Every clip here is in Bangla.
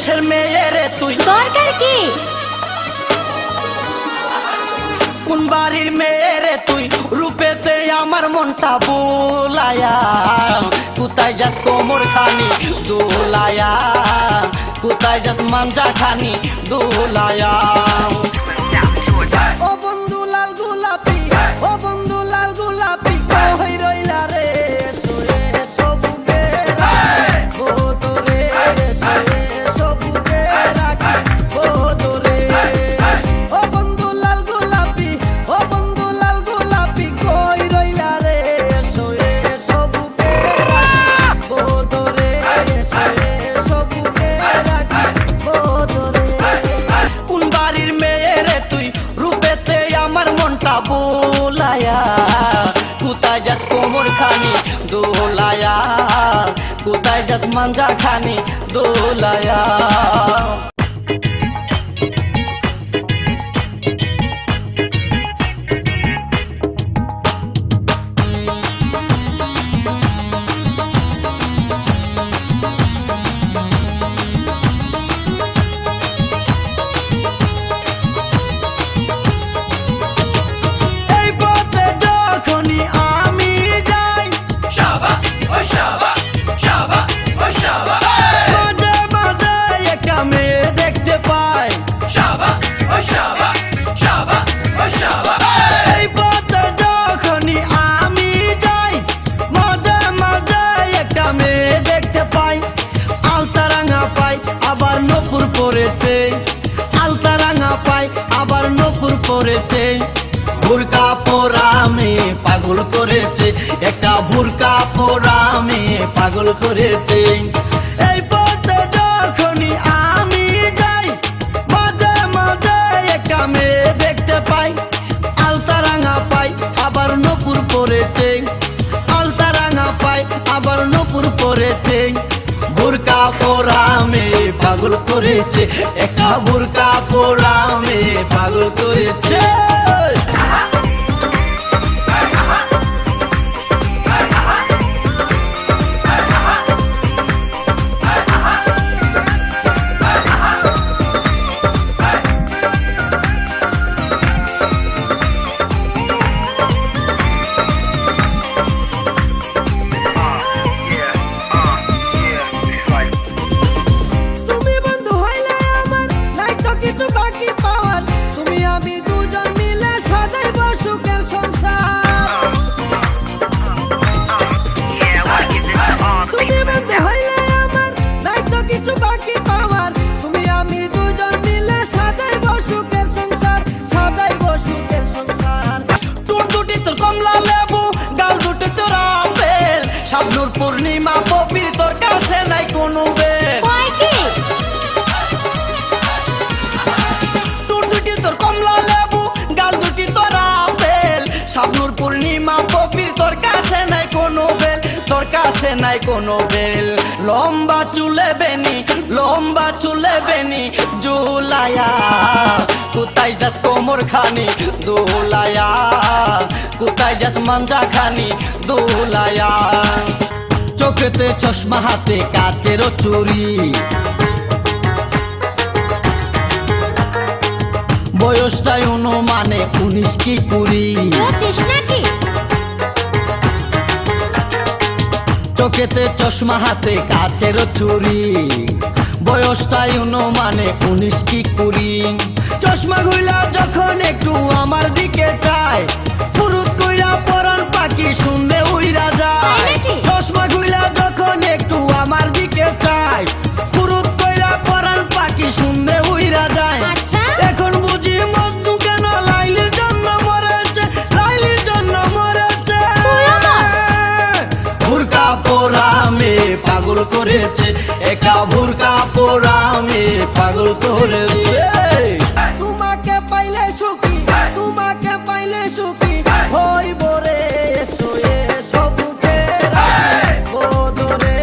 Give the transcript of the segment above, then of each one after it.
দেশের মেয়ে রে তুই দরকার কি কোন বাড়ির মেয়ে রে তুই রূপেতে আমার মনটা বুলায়া কোথায় যাস কোমর খানি দোলায়া কোথায় যাস মাঞ্জা খানি দোলায়া ও বন্ধু লাল গোলাপি ও বন্ধু লাল গোলাপি কই রইলা রে সোয়ে সবুগে ও তোরে সোয়ে সবুগে রাখি ও তোরে ও বন্ধু লাল গোলাপি ও বন্ধু লাল গোলাপি কই রইলা রে সোয়ে সবুগে রাখি ও তোরে সোয়ে সবুগে রাখি ও তোরে কোন বাড়ির মেয়ে রে তুই রূপেতে আমার মনটা বুলায়া কোথায় যাস কোমর খানি দোলায়া কোথায় যাস মাঞ্জা খানি দোলায়া এই পথে যখনই আমি যাই মাঝে মাঝে একটা মেয়ে দেখতে পাই এই পথে যখনই আমি যাই মাঝে মাঝে একটা মেয়ে দেখতে পাই আলতারাঙা পাই আবার নপুর পড়েছে আলতারাঙা পাই আবার নপুর পড়েছে বুরকা পোরামে পাগল করেছে একটা বুরকা পোরামে পাগল করেছে এই পথে যখনই আমি যাই মাঝে মাঝে একটা মেয়ে দেখতে পাই আলতারাঙা পাই আবার নপুর পড়েছে আলতারাঙা পাই আবার নপুর পড়েছে বুরকা পোরামে পাগল করেছে একটা বুরকা পোরামে পাগল করেছে তুমি বন্ধু হইলে আমার নাই তো কিছু বাকি পাওয়ার তুমি আমি দুজন মিলে সাজাইব সুখের সংসার তুমি বন্ধু হইলে আমার নাই তো কিছু বাকি পাওয়ার তুমি আমি দুজন মিলে সাজাইব সুখের সংসার সাজাইব সুখের সংসার তোর দুটি তোর কমলা লেবু গাল দুটি তোর আপেল শাবনুর পূর্ণিমা পবির তোর কাছে নাই কোনো বেল কয় কি তোর দুটি তোর কমলা লেবু গাল দুটি তোর আপেল শাবনুর পূর্ণিমা পবির তোর কাছে নাই কোনো বেল তোর কাছে নাই কোনো বেল লম্বা চুলে বেনি জুলায়া কোথায় যাস কোমর খানি দোলায়া কোথায় যাস মাঞ্জা খানি দোলায়া চোখেতে চশমা হাতে কাচের চুরি বয়সটাই অনুমানে 19 কি 20 জ্যোতিষ নাকি চোখেতে চশমা হাতে কাচের চুরি বয়সটাই অনুমানে 19 কি 20 চশমা গুলা যখন একটু আমার দিকে চায় ফুরুত কইরা পরান পাখি শুনলে উইরা যায় চশমা গুলা যখন একটু আমার দিকে চায় ফুরুত কইরা পরান পাখি শুনলে উইরা যায় আচ্ছা এখন বুঝি মধু কেন লাইলির জন্য মরেছে বুরকা পোরামে পাগল করেছে একা বুরকা পোরামে পাগল করেছে তোমাকে পাইলে সুখী হইব রে সোয়ে সবুকে রাখি বোদরে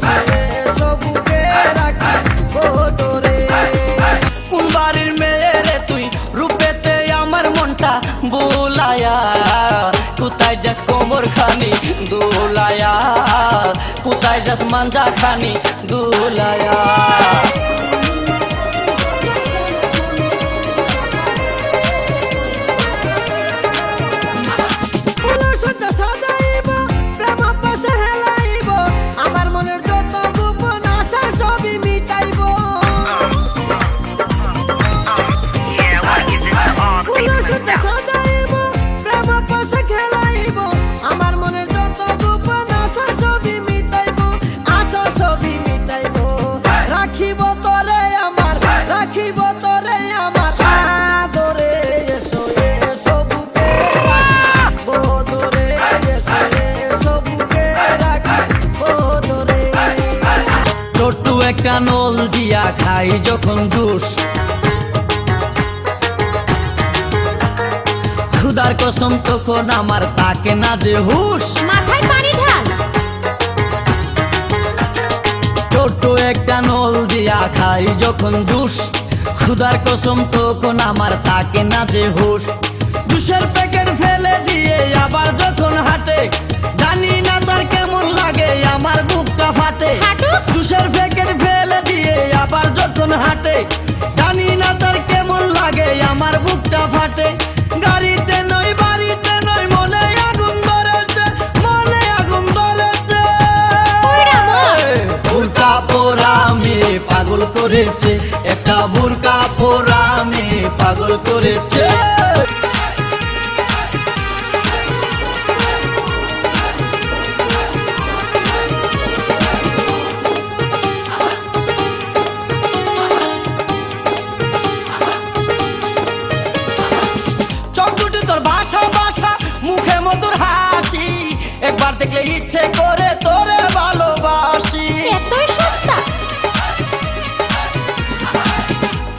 সোয়ে সবুকে রাখি বোদরে কোন বাড়ির মেয়ে রে তুই রূপেতে আমার মনটা বুলায়া কোথায় যাস কোমর খানি দোলায়া কোথায় যাস মাঞ্জা খানি দোলায়া খাই যখন জুস, খুদার কসম তখন আমার তাকে না যে হুশ। মাথায় পানি ঢাল। ছোট একটা নল দিয়া খাই যখন জুস, খুদার কসম তখন আমার তাকে না যে হুশ। জুসের প্যাকেট ফেলে দিয়ে আবার যখন হাঁটে, জানি না তার কেমন লাগে আমার বুকটা ফাটে। জুসের প্যাকেট ফেলে দিয়ে আবার যখন হাঁটে, জানি না তার কেমন লাগে আমার বুকটা ফাটে। গাড়িতে নয় বাড়িতে নয় মনে আগুন ধরেছে, মনে আগুন ধরেছে। বুরকা পরা মেয়ে পাগল করেছে, একটা বুরকা পরা মেয়ে পাগল করেছে। মুখে মধুর হাসি, একবার দেখলে ইচ্ছে করে তোরে ভালোবাসি। এতই সস্তা।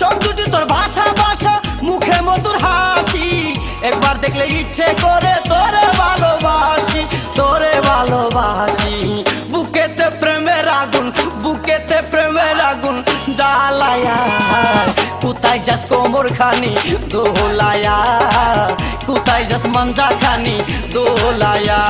চোখ দুটি তোর ভাষা ভাষা, মুখে মধুর হাসি, একবার দেখলে ইচ্ছে করে তোরে ভালোবাসি, তোরে ভালোবাসি। বুকেতে প্রেমের আগুন, বুকেতে প্রেমের আগুন জ্বালায়া, কোথায় যাস কোমর খানি দোলায়া, কোথায় যাস মঞ্জা খানি দোলায়া।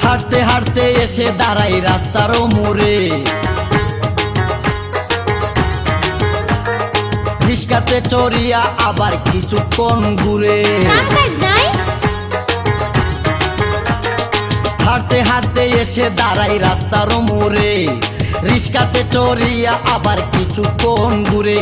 হাঁটতে হাঁটতে এসে দাঁড়াই রাস্তার মোড়ে, রিস্কাতে চড়িয়া আবার কিছুক্ষণ ঘুরে। হাঁটতে হাঁটতে এসে দাঁড়াই রাস্তার মোড়ে, রিস্কাতে চড়িয়া আবার কিছুক্ষণ ঘুরে।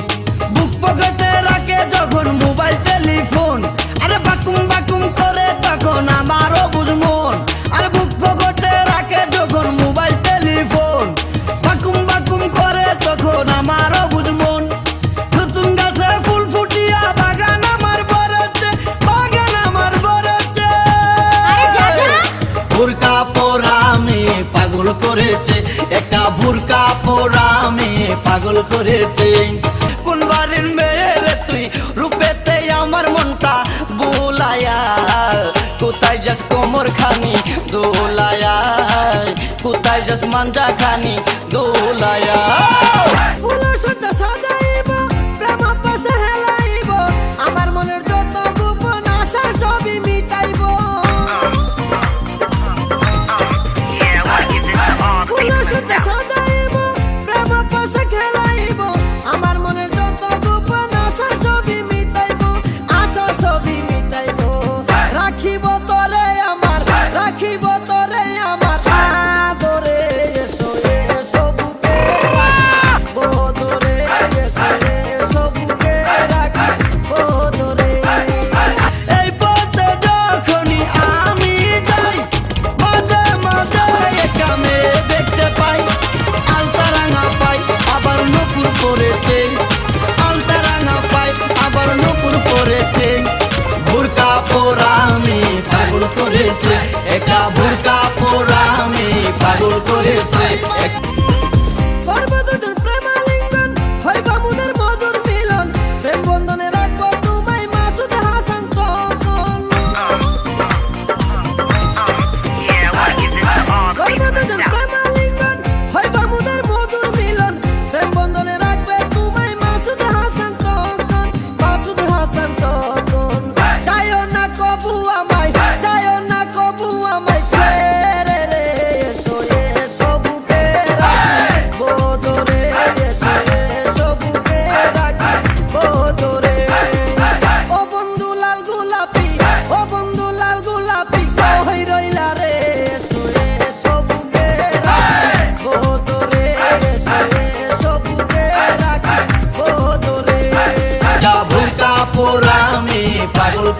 বুক পকেটে রাখে যখন মোবাইল টেলিফোন, আরে বাকুম বাকুম করে তখন আমারও বুঝমন। আরে বুক পকেটে রাখে যখন মোবাইল টেলিফোন, বাকুম বাকুম করে তখন আমারও বুঝমন। নতুন গাছে ফুল ফুটিয়া বাগান আমার ভরেছে, বাগান আমার ভরেছে। বুরকা পরা মেয়ে পাগল করেছে, একটা বুরকা পরা মেয়ে পাগল করেছে। কোন বাড়ির মেয়ে রে তুই, রূপেতে আমার মনটা বুলায়া, কোথায় যাস কোমর খানি দোলায়া, কোথায় যাস মাঞ্জা খানি দোলায়া। আমার মনের যত গোপন আশা সবই মিটাইব। আমার মনের যত গোপন আশা সবই মিটাইব, আশা সবই মিটাইব। রাখিব তোরে আমার, রাখিব তোরে আমার আদরে, এসো এসো বুকে।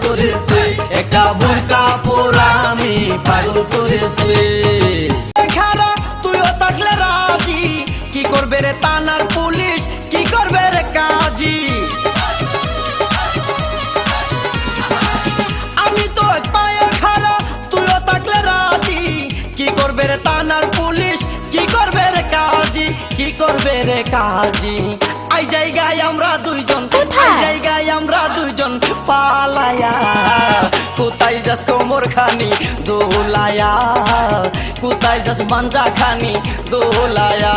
করেছে, একটা বোরকা পরা আমি পাগল করেছে। খারা তুইও থাকলে রাজি, কি করবে রে থানার পুলিশ, কি করবে রে কাজী? আমি তো এক পায়ে খারা, তুইও থাকলে রাজি, কি করবে রে থানার পুলিশ, কি করবে রে কাজী, কি করবে রে কাজী? আই জায়গায় আমরা দুইজন, কোথায়? আই জায়গায় আমরা দুইজন পালায়া, কোথায় যাস কোমর খানি দোলায়া, কোথায় যাস মাঞ্জা খানি দোলায়া।